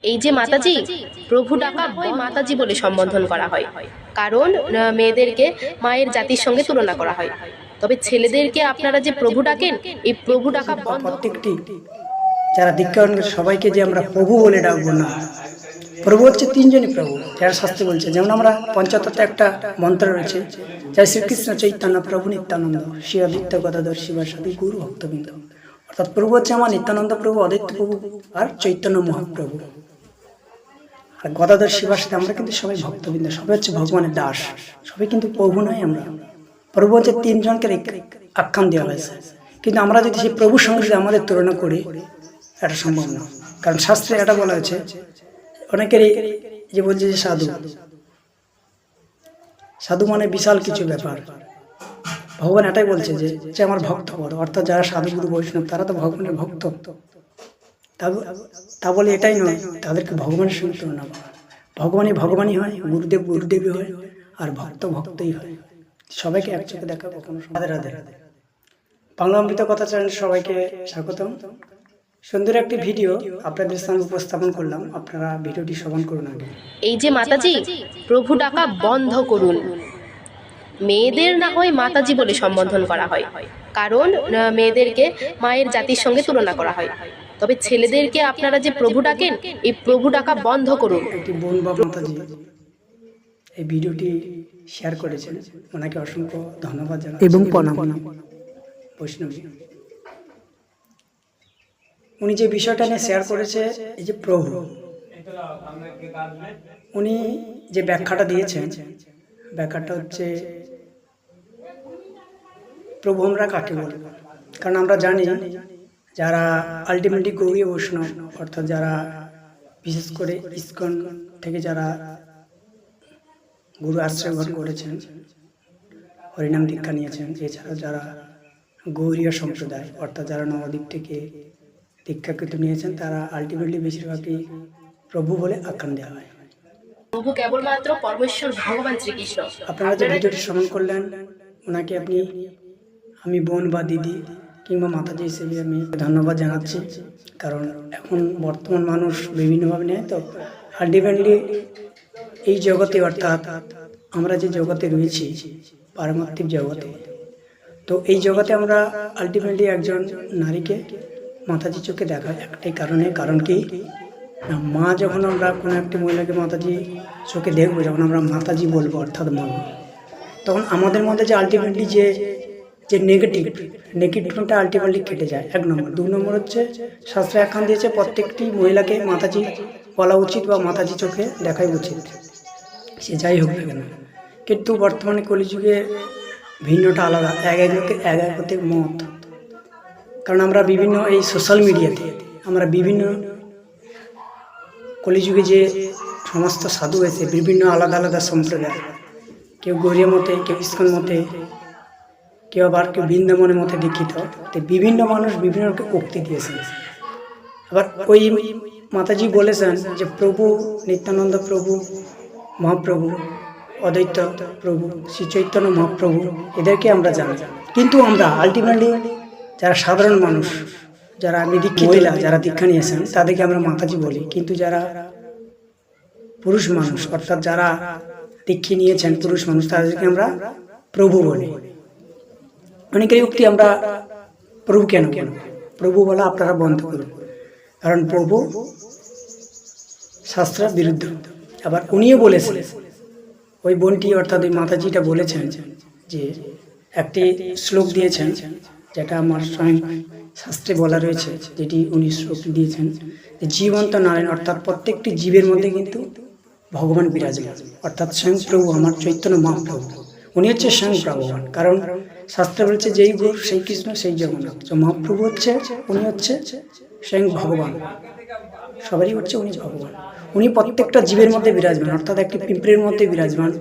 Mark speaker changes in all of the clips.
Speaker 1: এই যে মাতাজি, প্রভু ডাকা হয় মাতাজি বলে সম্বোধন করা হয়, কারণ মেয়েদেরকে মায়ের জাতির সঙ্গে তুলনা করা হয়। তবে ছেলেদেরকে আপনারা যে প্রভু ডাকেন, এই প্রভু ডাকা বন্ধ করুন।
Speaker 2: প্রত্যেকটি যারা দীক্ষা গ্রহণ করে সবাইকে যে আমরা প্রভু বলে ডাকবো না। প্রভু হচ্ছে তিনজনই প্রভু, যারা শাস্ত্রে বলছে। যেমন আমরা পঞ্চতত্ত্বে একটা মন্ত্র রয়েছে, জয় শ্রীকৃষ্ণ চৈতন্য প্রভু নিত্যানন্দ শ্রী আদিত্য গদাধর শিবাসাদি গুরু ভক্তবৃন্দ। অর্থাৎ প্রভু হচ্ছে আমার নিত্যানন্দ প্রভু, অদ্বৈত প্রভু আর চৈতন্য মহাপ্রভু। আর গদাধর শিবাসাদি আমরা কিন্তু সবাই ভক্তবৃন্দ, সবাই হচ্ছে ভগবানের দাস, সবাই কিন্তু প্রভু নয়। আমরা প্রভু হচ্ছে তিনজনকে আখ্যান দেওয়া হয়েছে, কিন্তু আমরা যদি সেই প্রভুর সঙ্গে যদি আমাদের তুলনা করি, এটা সম্ভব না। কারণ শাস্ত্রে এটা বলা হয়েছে, অনেকেরই যে বলছে যে সাধু, সাধু মানে বিশাল কিছু ব্যাপার। ভগবান এটাই বলছে যে আমার ভক্ত বড়, অর্থাৎ যারা সাধু গুরু বৈষ্ণব তারা তো ভগবানের ভক্ত। তা বলে এটাই নয় তাদেরকে ভগবানের সঙ্গে তুলনা করা। ভগবানই ভগবানই হয়, গুরুদেব গুরুদেবী হয়, আর ভক্ত ভক্তই হয়। সবাইকে এক চোখে দেখা কখনো। রাধে রাধে। বাংলা অমৃত কথা চ্যানেল সবাইকে স্বাগতম। সুন্দর একটি ভিডিও আপনাদের সামনে উপস্থাপন করলাম, আপনারা ভিডিওটি শ্রবণ করুন আগে।
Speaker 1: এই যে মাতাজি, প্রভু ডাকা বন্ধ করুন। মেয়েদের না হয় মাতাজি বলে সম্বোধন করা হয়, কারণ মেয়েদেরকে মায়ের জাতির সঙ্গে তুলনা করা হয়। তবে ছেলেদেরকে আপনারা যে প্রভু ডাকেন, এই প্রভু ডাকা বন্ধ করুন।
Speaker 2: একটি বোন বা মাতাজি এই ভিডিওটি শেয়ার করেছেন, ওনাকে অসংখ্য ধন্যবাদ জানাই এবং প্রণাম। বৈষ্ণবী উনি যে বিষয়টা নিয়ে শেয়ার করেছে, এই যে প্রভু, উনি যে ব্যাখ্যাটা দিয়েছেন, ব্যাখ্যাটা হচ্ছে প্রভু আমরা কাকে বলি। কারণ আমরা জানি যারা আলটিমেটলি গৌরী বৈষ্ণব, অর্থাৎ যারা বিশেষ করে ইস্কন থেকে যারা গুরু আশ্রয় গ্রহণ করেছেন, হরিনাম দীক্ষা নিয়েছেন, এছাড়া যারা গৌরীয় সম্প্রদায় অর্থাৎ যারা নবদ্বীপ থেকে দীক্ষাকৃত নিয়েছেন, তারা আলটিমেটলি বেশিরভাগই প্রভু বলে আখ্যান দেওয়া হয়।
Speaker 1: প্রভু কেবলমাত্র পরমেশ্বর ভগবান শ্রীকৃষ্ণ।
Speaker 2: আপনারা যে ভিডিওটি শ্রবণ করলেন, ওনাকে আমি বোন বা দিদি কিংবা মাতাজি হিসেবে আমি ধন্যবাদ জানাচ্ছি। কারণ এখন বর্তমান মানুষ বিভিন্নভাবে নেয়, তো আলটিমেটলি এই জগতে, অর্থাৎ আমরা যে জগতে রয়েছি পারমার্থিক জগতে, তো এই জগতে আমরা আলটিমেটলি একজন নারীকে মাতাজি চোখে দেখা একটাই কারণ কি না, মা যখন আমরা কোনো একটি মহিলাকে মাতাজি চোখে দেখবো, যখন আমরা মাতাজি বলবো অর্থাৎ মা, তখন আমাদের মধ্যে যে আলটিমেটলি যে নেগেটিভটা আলটিমেটলি কেটে যায়। 1 নম্বর। 2 নম্বর হচ্ছে শাস্ত্রে আখ্যান দিয়েছে প্রত্যেকটি মহিলাকে মাতাজি বলা উচিত বা মাতাজি চোখে দেখাই উচিত, সে যাই হোক না কেন। কিন্তু বর্তমানে কলিযুগে ভিন্নটা আলাদা, এক এক লোকের এক এক হতে মত। কারণ আমরা বিভিন্ন এই সোশ্যাল মিডিয়াতে আমরা বিভিন্ন কলিযুগে যে সমস্ত সাধু হয়েছে, বিভিন্ন আলাদা আলাদা সম্প্রদায়, কেউ গৌরীয় মতে, কেউ ইস্কন মতে, কেউ আবার কেউ বৃন্দাবনের মতে দীক্ষিত, তো বিভিন্ন মানুষ বিভিন্ন উক্তি দিয়েছেন। আবার ওই মাতাজি বলেছেন যে প্রভু নিত্যানন্দ প্রভু, মহাপ্রভু, অদ্বৈত প্রভু, শ্রী চৈতন্য মহাপ্রভু, এদেরকে আমরা জানি। কিন্তু আমরা আলটিমেটলি যারা সাধারণ মানুষ, যারা দীক্ষিত মহিলা, যারা দীক্ষা নিয়েছেন, তাদেরকে আমরা মাতাজি বলি। কিন্তু যারা পুরুষ মানুষ, অর্থাৎ যারা দীক্ষা নিয়েছেন পুরুষ মানুষ, তাদেরকে আমরা প্রভু বলি। অনেকেরই উক্তি, আমরা প্রভু কেন প্রভু বলা আপনারা বন্ধ করুন, কারণ প্রভু শাস্ত্র বিরুদ্ধ। আবার উনিও বলেছেন, ওই বোনটি অর্থাৎ ওই মাতাজিটা বলেছেন যে একটি শ্লোক দিয়েছেন, যেটা আমার স্বয়ং শাস্ত্রে বলা রয়েছে, যেটি উনি শ্লোক দিয়েছেন যে জীবন্ত নারায়ণ, অর্থাৎ প্রত্যেকটি জীবের মধ্যে কিন্তু ভগবান বিরাজমান, অর্থাৎ স্বয়ং প্রভু আমার চৈতন্য মহাপ্রভু, উনি হচ্ছে স্বয়ং ভগবান। কারণ শাস্ত্রে বলছে যেই গুরু সেই কৃষ্ণ সেই জগন্নাথ, তো মহাপ্রভু হচ্ছে, উনি হচ্ছে স্বয়ং ভগবান, সবারই হচ্ছে উনি ভগবান। উনি প্রত্যেকটা জীবের মধ্যে বিরাজমান, অর্থাৎ একটি পিঁপড়ের মধ্যে বিরাজমান,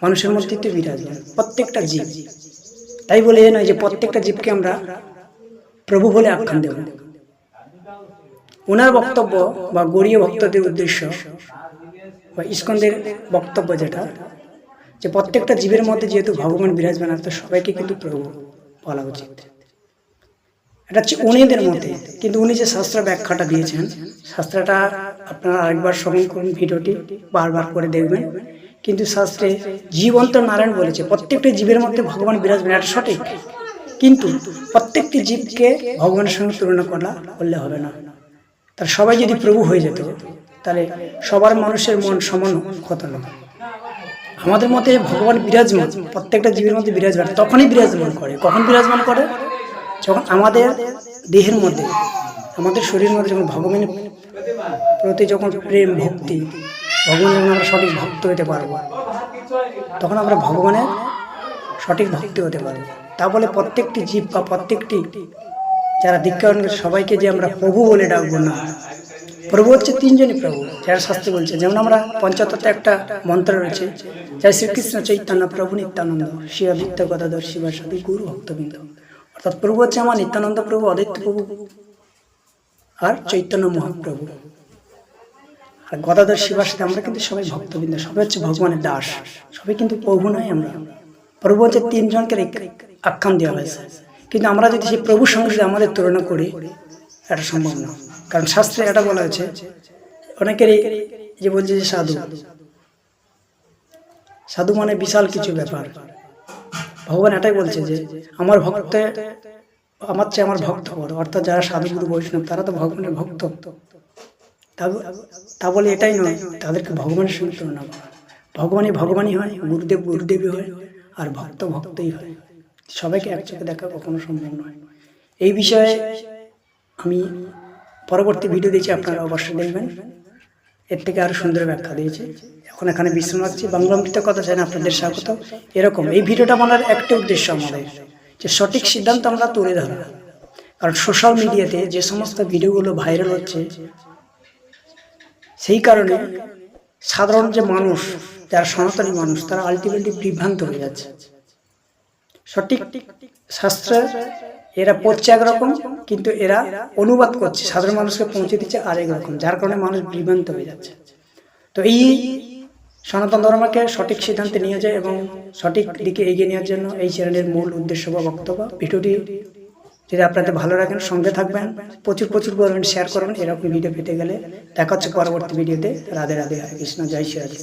Speaker 2: মানুষের মধ্যে তো বিরাজমান, প্রত্যেকটা জীব। তাই বলে নয় যে প্রত্যেকটা জীবকে আমরা প্রভু বলে আখ্যান দেব। ওনার বক্তব্য বা গৌরীয় ভক্তদের উদ্দেশ্য বা ইস্কনদের বক্তব্য যেটা, যে প্রত্যেকটা জীবের মধ্যে যেহেতু ভগবান বিরাজমান, তো সবাইকে কিন্তু প্রভু বলা উচিত। এটা হচ্ছে উনিদের মতে, কিন্তু উনি যে শাস্ত্র ব্যাখ্যাটা দিয়েছেন, শাস্ত্রটা আপনারা আরেকবার শ্রবণ করুন, ভিডিওটি বারবার করে দেখবেন। কিন্তু শাস্ত্রে জীবন্ত নারায়ণ বলেছে প্রত্যেকটি জীবের মধ্যে ভগবান বিরাজমান, এটা সঠিক, কিন্তু প্রত্যেকটি জীবকে ভগবানের সঙ্গে তুলনা করলে হবে না। তার সবাই যদি প্রভু হয়ে যেত তাহলে সবার মানুষের মন সমান হতো না। আমাদের মতে ভগবান বিরাজমান, প্রত্যেকটা জীবের মধ্যে বিরাজমান, তখনই বিরাজমান করে। কখন বিরাজমান করে? যখন আমাদের দেহের মধ্যে, আমাদের শরীরের মধ্যে যখন ভগবানের প্রতি যখন প্রেম ভক্তি, ভগবান যখন আমরা সঠিক ভক্ত হতে পারবো, তখন আমরা ভগবানের সঠিক ভক্তি হতে পারবো। তা বলে প্রত্যেকটি জীব বা প্রত্যেকটি যারা দীক্ষা গ্রহণ করে সবাইকে যে আমরা প্রভু বলে ডাকবো না। প্রভু হচ্ছে তিনজনই প্রভু, যারা শাস্ত্রে বলছে। যেমন আমরা পঞ্চতত্ত্বে একটা মন্ত্র রয়েছে, জয় শ্রীকৃষ্ণ চৈতন্য প্রভু নিত্যানন্দ শ্রী অদ্বৈত গদাধর শিবাসাদি গুরু ভক্তবৃন্দ। অর্থাৎ প্রভু হচ্ছে আমার নিত্যানন্দ প্রভু, অদ্বৈত প্রভু আর চৈতন্য মহাপ্রভু। আর গদাধর শিবাসাদি আমরা কিন্তু সবাই ভক্তবৃন্দ, সবাই হচ্ছে ভগবানের দাস, সবাই কিন্তু প্রভু নয়। আমরা প্রভু হচ্ছে তিনজনকে আখ্যান দেওয়া হয়েছে, কিন্তু আমরা যদি সেই প্রভুর সঙ্গে যদি আমাদের তুলনা করি, এটা সম্ভব না। কারণ শাস্ত্রে এটা বলা হয়েছে, অনেকেরই যে বলছে যে সাধু, সাধু মানে বিশাল কিছু ব্যাপার। ভগবান এটাই বলছে যে আমার ভক্ত, আমার চেয়ে আমার ভক্ত বড়। অর্থাৎ যারা সাধু গুরু বৈষ্ণব তারা তো ভগবানের ভক্ত। তা বলে এটাই নয় তাদেরকে ভগবানের সঙ্গে তুলনা করা। ভগবানই হয়, গুরুদেব গুরুদেবী হয়, আর ভক্ত ভক্তই হয়। সবাইকে এক চোখে দেখা কখনো সম্ভব নয়। এই বিষয়ে আমি পরবর্তী ভিডিও দিয়েছি, আপনারা অবশ্যই দেখবেন। এর থেকে আরো সুন্দর ব্যাখ্যা দিয়েছে। এখন এখানে বিশ্রাম রাখছি। বাংলা অমৃত কথা চাই না আপনাদের স্বাগত। এরকম এই ভিডিওটা বানার একটা উদ্দেশ্য আমাদের, যে সঠিক সিদ্ধান্ত আমরা তুলে ধরা। কারণ সোশ্যাল মিডিয়াতে যে সমস্ত ভিডিওগুলো ভাইরাল হচ্ছে, সেই কারণে সাধারণ যে মানুষ, যারা সনাতনী মানুষ, তারা আলটিমেটলি বিভ্রান্ত হয়ে যাচ্ছে। সঠিক শাস্ত্র এরা পড়ছে একরকম, কিন্তু এরা অনুবাদ করছে, সাধারণ মানুষকে পৌঁছে দিচ্ছে আরেক রকম, যার কারণে মানুষ বিভ্রান্ত হয়ে যাচ্ছে। তো এই সনাতন ধর্মকে সঠিক সিদ্ধান্তে নিয়ে যায় এবং সঠিক দিকে এগিয়ে নেওয়ার জন্য এই চ্যানেলের মূল উদ্দেশ্য বা বক্তব্য। ভিডিওটি যদি আপনাদের ভালো লাগেন, সঙ্গে থাকবেন, প্রচুর করবেন, শেয়ার করবেন। এরকম ভিডিও পেতে গেলে দেখা হচ্ছে পরবর্তী ভিডিওতে। রাধে রাধে, হরে কৃষ্ণ, জয় শ্রী রাধে।